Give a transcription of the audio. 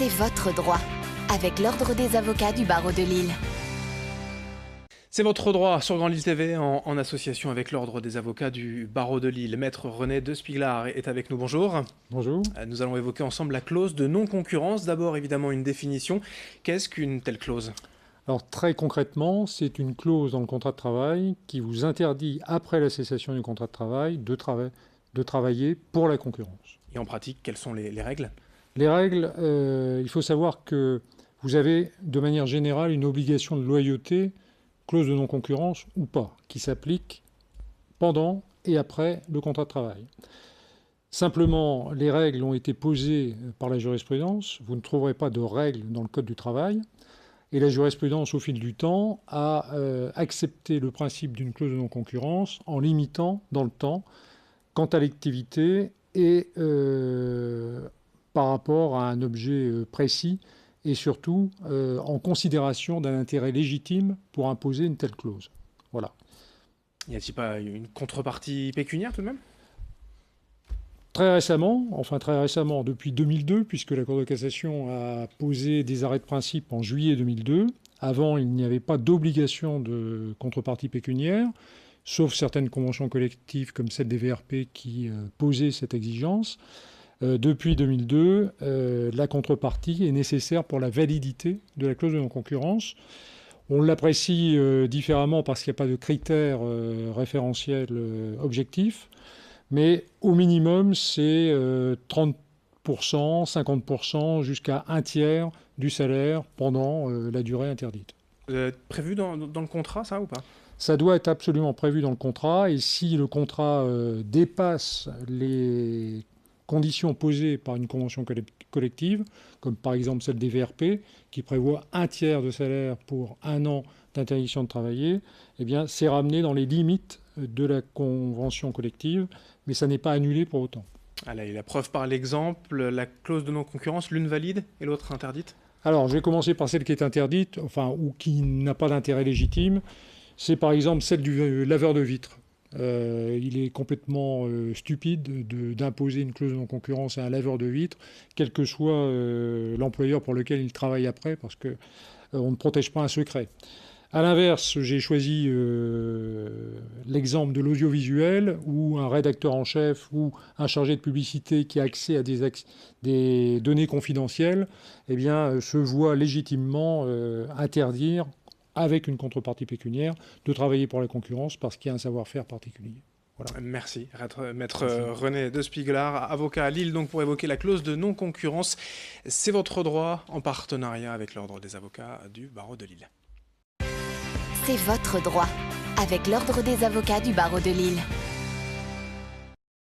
C'est votre droit, avec l'Ordre des avocats du barreau de Lille. C'est votre droit sur Grand Lille TV en association avec l'Ordre des avocats du barreau de Lille. Maître René de Spiglar est avec nous, bonjour. Bonjour. Nous allons évoquer ensemble la clause de non-concurrence. D'abord évidemment une définition. Qu'est-ce qu'une telle clause ? Alors très concrètement, c'est une clause dans le contrat de travail qui vous interdit, après la cessation du contrat de travail, de travailler pour la concurrence. Et en pratique, quelles sont les règles ? Les règles, il faut savoir que vous avez de manière générale une obligation de loyauté, clause de non-concurrence ou pas, qui s'applique pendant et après le contrat de travail. Simplement, les règles ont été posées par la jurisprudence. Vous ne trouverez pas de règles dans le Code du travail. Et la jurisprudence, au fil du temps, a accepté le principe d'une clause de non-concurrence en limitant dans le temps quant à l'activité et par rapport à un objet précis et surtout en considération d'un intérêt légitime pour imposer une telle clause. Voilà. Y a-t-il pas une contrepartie pécuniaire tout de même ? Très récemment, depuis 2002, puisque la Cour de cassation a posé des arrêts de principe en juillet 2002. Avant, il n'y avait pas d'obligation de contrepartie pécuniaire, sauf certaines conventions collectives comme celle des VRP qui posaient cette exigence. Depuis 2002, la contrepartie est nécessaire pour la validité de la clause de non-concurrence. On l'apprécie différemment parce qu'il n'y a pas de critères référentiels objectifs. Mais au minimum, c'est 30%, 50%, jusqu'à un tiers du salaire pendant la durée interdite. Prévu dans le contrat, ça, ou pas ? Ça doit être absolument prévu dans le contrat. Et si le contrat dépasse les conditions posées par une convention collective, comme par exemple celle des VRP, qui prévoit un tiers de salaire pour un an d'interdiction de travailler, eh bien, c'est ramené dans les limites de la convention collective, mais ça n'est pas annulé pour autant. Allez, la preuve par l'exemple, la clause de non-concurrence, l'une valide et l'autre interdite ? Alors, je vais commencer par celle qui est interdite, ou qui n'a pas d'intérêt légitime. C'est par exemple celle du laveur de vitres. Il est complètement stupide d'imposer une clause de non-concurrence à un laveur de vitres, quel que soit l'employeur pour lequel il travaille après, parce qu'on ne protège pas un secret. À l'inverse, j'ai choisi l'exemple de l'audiovisuel, où un rédacteur en chef ou un chargé de publicité qui a accès à des données confidentielles se voit légitimement interdire, avec une contrepartie pécuniaire, de travailler pour la concurrence parce qu'il y a un savoir-faire particulier. Voilà. Merci, Maître René de Spiglar, avocat à Lille, donc pour évoquer la clause de non-concurrence. C'est votre droit en partenariat avec l'Ordre des avocats du barreau de Lille. C'est votre droit, avec l'Ordre des avocats du barreau de Lille.